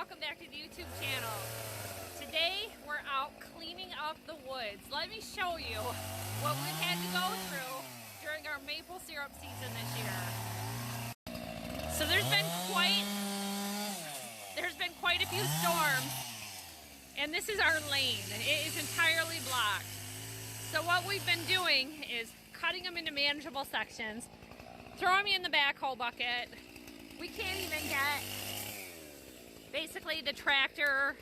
welcome back to the YouTube channel. Today we're out cleaning up the woods. Let me show you what we've had to go through during our maple syrup season this year. So there's been quite a few storms, and this is our lane. It is entirely blocked. So what we've been doing is cutting them into manageable sections, throwing them in the backhoe bucket. We can't even get basically the tractor,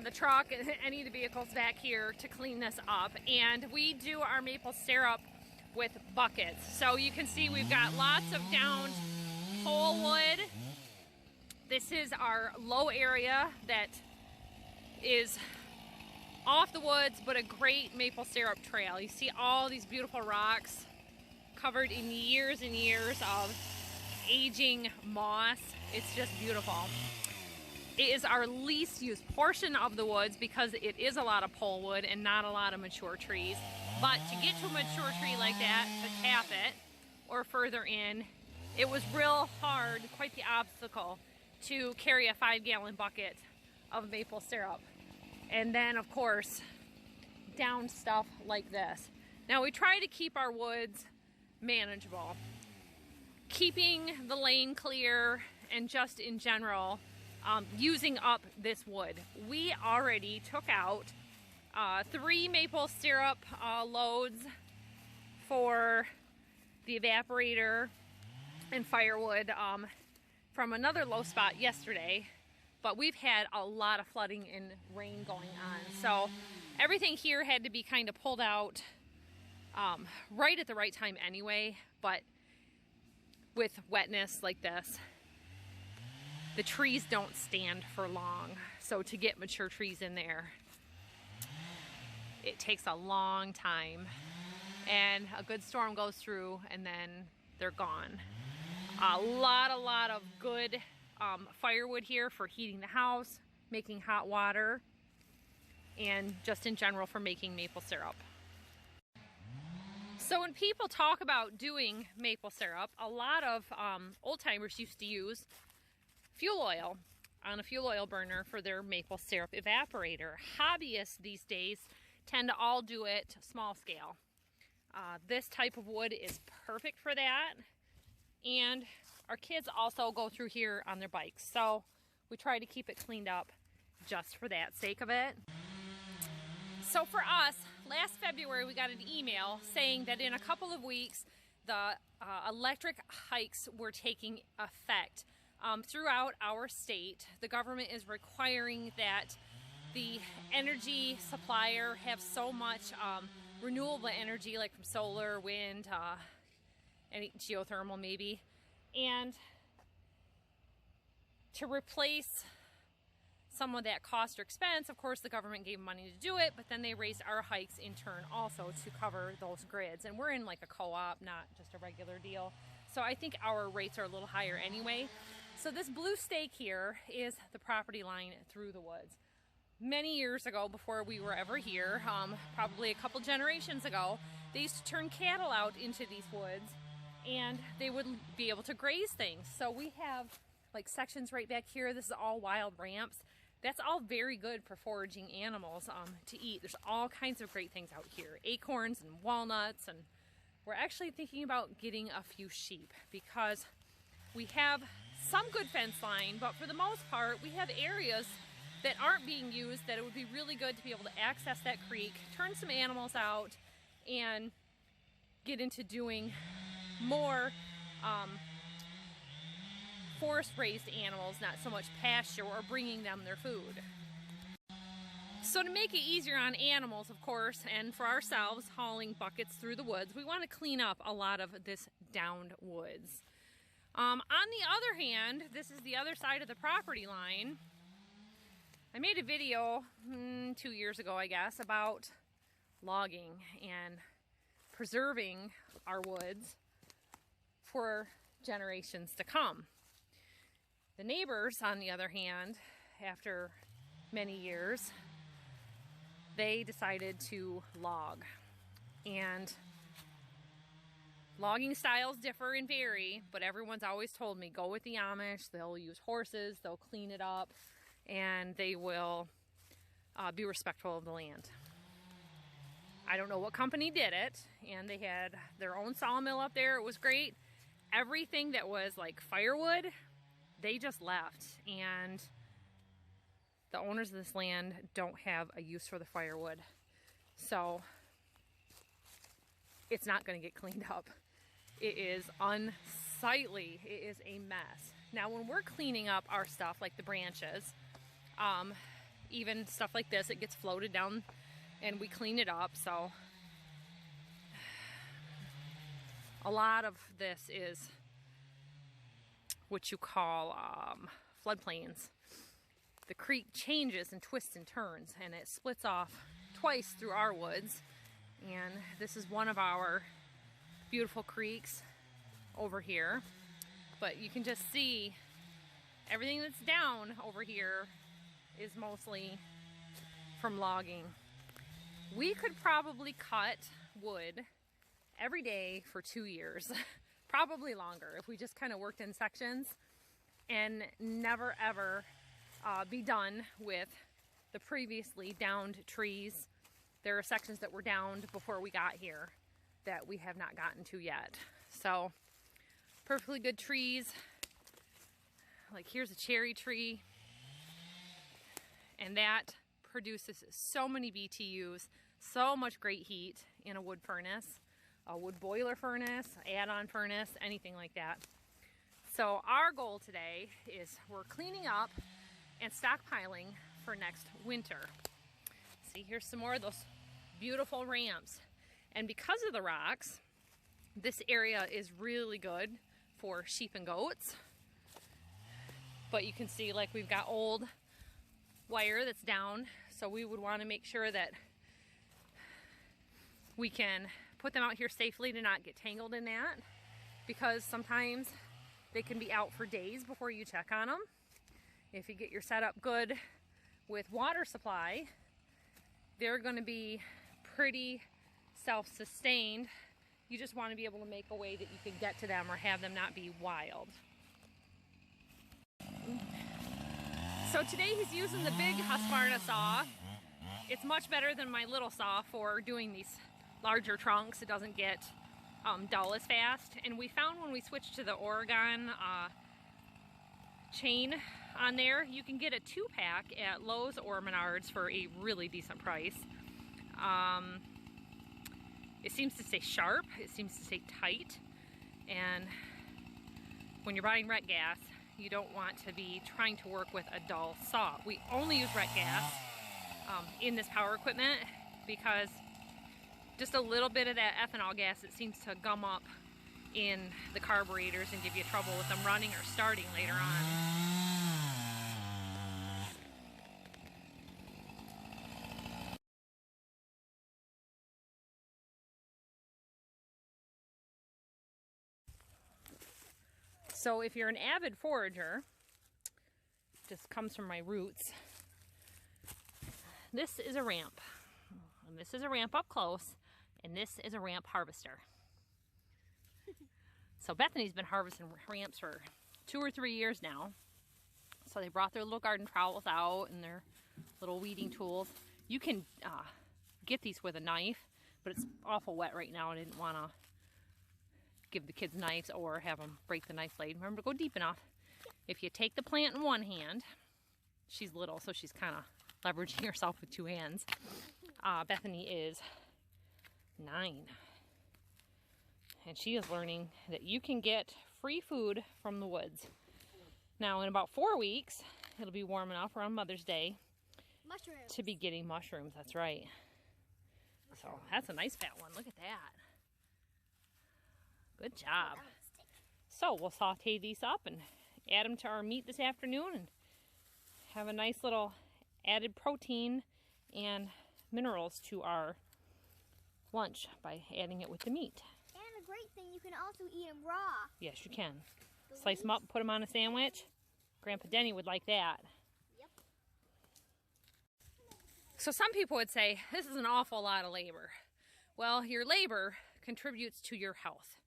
the truck, any of the vehicles back here to clean this up. And we do our maple syrup with buckets. So you can see we've got lots of downed pole wood. This is our low area that is off the woods, but a great maple syrup trail. You see all these beautiful rocks covered in years and years of aging moss. It's just beautiful. It is our least used portion of the woods because it is a lot of pole wood and not a lot of mature trees. But to get to a mature tree like that, to tap it or further in, it was real hard, quite the obstacle, to carry a 5-gallon bucket of maple syrup. And then, of course, down stuff like this. Now, we try to keep our woods manageable, keeping the lane clear, and just in general, using up this wood. We already took out 3 maple syrup loads for the evaporator and firewood from another low spot yesterday, but we've had a lot of flooding and rain going on. So everything here had to be kind of pulled out right at the right time anyway, but with wetness like this, the trees don't stand for long. So to get mature trees in there, it takes a long time. And a good storm goes through and then they're gone. A lot of good firewood here for heating the house, making hot water, and just in general for making maple syrup. So when people talk about doing maple syrup, a lot of old timers used to use fuel oil on a fuel oil burner for their maple syrup evaporator. Hobbyists these days tend to all do it small scale. This type of wood is perfect for that. And our kids also go through here on their bikes. So we try to keep it cleaned up just for that sake of it. So for us, last February we got an email saying that in a couple of weeks the electric hikes were taking effect. Throughout our state, the government is requiring that the energy supplier have so much renewable energy, like from solar, wind, any geothermal maybe, and to replace some of that cost or expense. Of course, the government gave money to do it, but then they raised our hikes in turn also to cover those grids. And we're in like a co-op, not just a regular deal. So I think our rates are a little higher anyway. So this blue stake here is the property line through the woods. Many years ago, before we were ever here, probably a couple generations ago, they used to turn cattle out into these woods and they would be able to graze things. So we have like sections right back here. This is all wild ramps. That's all very good for foraging animals to eat. There's all kinds of great things out here. Acorns and walnuts, and we're actually thinking about getting a few sheep because we have some good fence line, but for the most part, we have areas that aren't being used that it would be really good to be able to access that creek, turn some animals out, and get into doing more forest-raised animals, not so much pasture, or bringing them their food. So to make it easier on animals, of course, and for ourselves hauling buckets through the woods, we want to clean up a lot of this downed woods. On the other hand, this is the other side of the property line. I made a video 2 years ago, I guess, about logging and preserving our woods for generations to come. The neighbors, on the other hand, after many years, they decided to log. And Logging styles differ and vary, but everyone's always told me, go with the Amish. They'll use horses, they'll clean it up, and they will be respectful of the land. I don't know what company did it, and they had their own sawmill up there. It was great. Everything that was like firewood, they just left, and the owners of this land don't have a use for the firewood. So it's not going to get cleaned up. It is unsightly. It is a mess. Now when we're cleaning up our stuff, like the branches, even stuff like this, it gets floated down and we clean it up. So a lot of this is what you call floodplains. The creek changes and twists and turns, and it splits off twice through our woods. And this is one of our beautiful creeks over here. But you can just see everything that's down over here is mostly from logging. We could probably cut wood every day for 2 years, probably longer, if we just kind of worked in sections and never ever be done with the previously downed trees. There are sections that were downed before we got here that we have not gotten to yet. So perfectly good trees. Like here's a cherry tree, and that produces so many BTUs, so much great heat in a wood furnace, a wood boiler furnace, add-on furnace, anything like that. So our goal today is we're cleaning up and stockpiling for next winter. See, here's some more of those beautiful ramps. And because of the rocks, this area is really good for sheep and goats. But you can see, like, we've got old wire that's down, so we would want to make sure that we can put them out here safely to not get tangled in that, because sometimes they can be out for days before you check on them. If you get your setup good with water supply, they're going to be pretty self-sustained. You just want to be able to make a way that you can get to them or have them not be wild. So today he's using the big Husqvarna saw. It's much better than my little saw for doing these larger trunks. It doesn't get dull as fast. And we found when we switched to the Oregon chain on there, you can get a 2-pack at Lowe's or Menards for a really decent price. It seems to stay sharp, it seems to stay tight, and when you're buying rec gas, you don't want to be trying to work with a dull saw. We only use rec gas in this power equipment because just a little bit of that ethanol gas, it seems to gum up in the carburetors and give you trouble with them running or starting later on. So if you're an avid forager, just comes from my roots, this is a ramp, and this is a ramp up close, and this is a ramp harvester. So Bethany's been harvesting ramps for 2 or 3 years now. So they brought their little garden trowels out and their little weeding tools. You can get these with a knife, but it's awful wet right now. I didn't want to give the kids knives or have them break the knife blade. Remember to go deep enough. If you take the plant in one hand, she's little, so she's kind of leveraging herself with 2 hands. Bethany is 9. And she is learning that you can get free food from the woods. Now in about 4 weeks, it'll be warm enough around Mother's Day to be getting mushrooms. That's right. So that's a nice fat one. Look at that. Good job. So we'll saute these up and add them to our meat this afternoon and have a nice little added protein and minerals to our lunch by adding it with the meat. And a great thing, you can also eat them raw. Yes, you can. Slice them up and put them on a sandwich. Grandpa Denny would like that. Yep. So some people would say, this is an awful lot of labor. Well, your labor contributes to your health.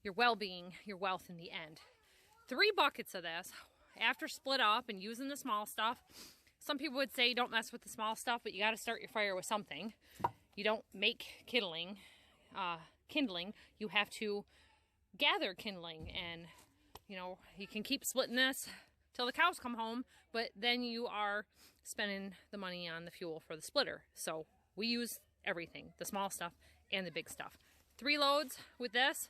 your well-being, your wealth in the end. 3 buckets of this. After split up and using the small stuff, some people would say don't mess with the small stuff, but you got to start your fire with something. You don't make kindling. You have to gather kindling, and you know, you can keep splitting this till the cows come home, but then you are spending the money on the fuel for the splitter. So we use everything, the small stuff and the big stuff. 3 loads with this.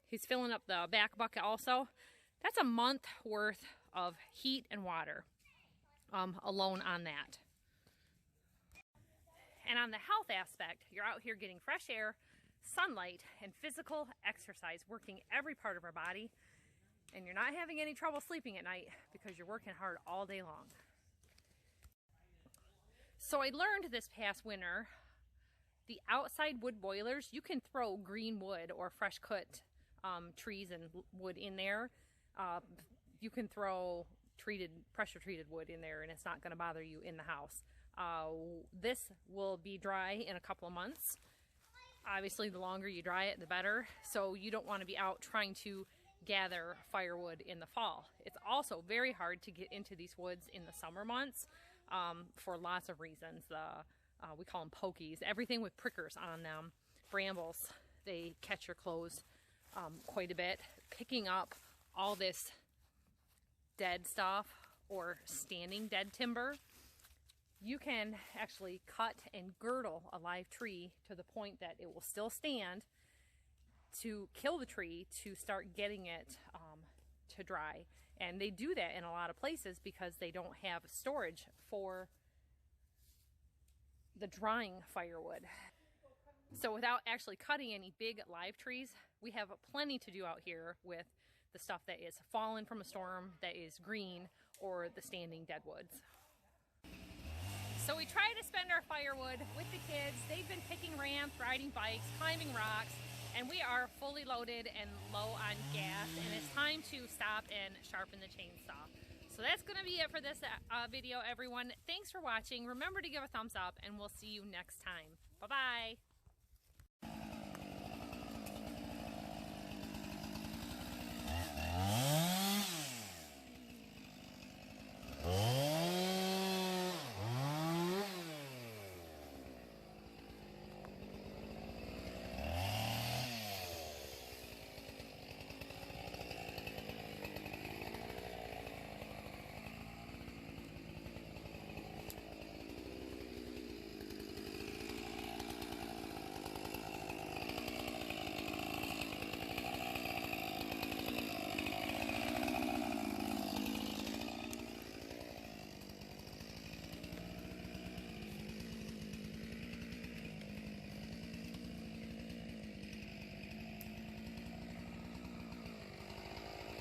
He's filling up the back bucket also. That's a month worth of heat and water alone on that. And on the health aspect, you're out here getting fresh air, sunlight, and physical exercise, working every part of our body. And you're not having any trouble sleeping at night because you're working hard all day long. So I learned this past winter, the outside wood boilers, you can throw green wood or fresh cut trees and wood in there. You can throw pressure treated wood in there and it's not going to bother you in the house. This will be dry in a couple of months. Obviously, the longer you dry it, the better. So you don't want to be out trying to gather firewood in the fall. It's also very hard to get into these woods in the summer months for lots of reasons. We call them pokies. Everything with prickers on them, brambles, they catch your clothes quite a bit. Picking up all this dead stuff or standing dead timber, you can actually cut and girdle a live tree to the point that it will still stand to kill the tree to start getting it to dry. And they do that in a lot of places because they don't have storage for the drying firewood. So without actually cutting any big live trees, we have plenty to do out here with the stuff that is fallen from a storm, that is green, or the standing dead woods. So we try to spend our firewood with the kids. They've been picking ramps, riding bikes, climbing rocks, and we are fully loaded and low on gas, and it's time to stop and sharpen the chainsaw. So that's going to be it for this video, everyone. Thanks for watching. Remember to give a thumbs up, and we'll see you next time. Bye-bye.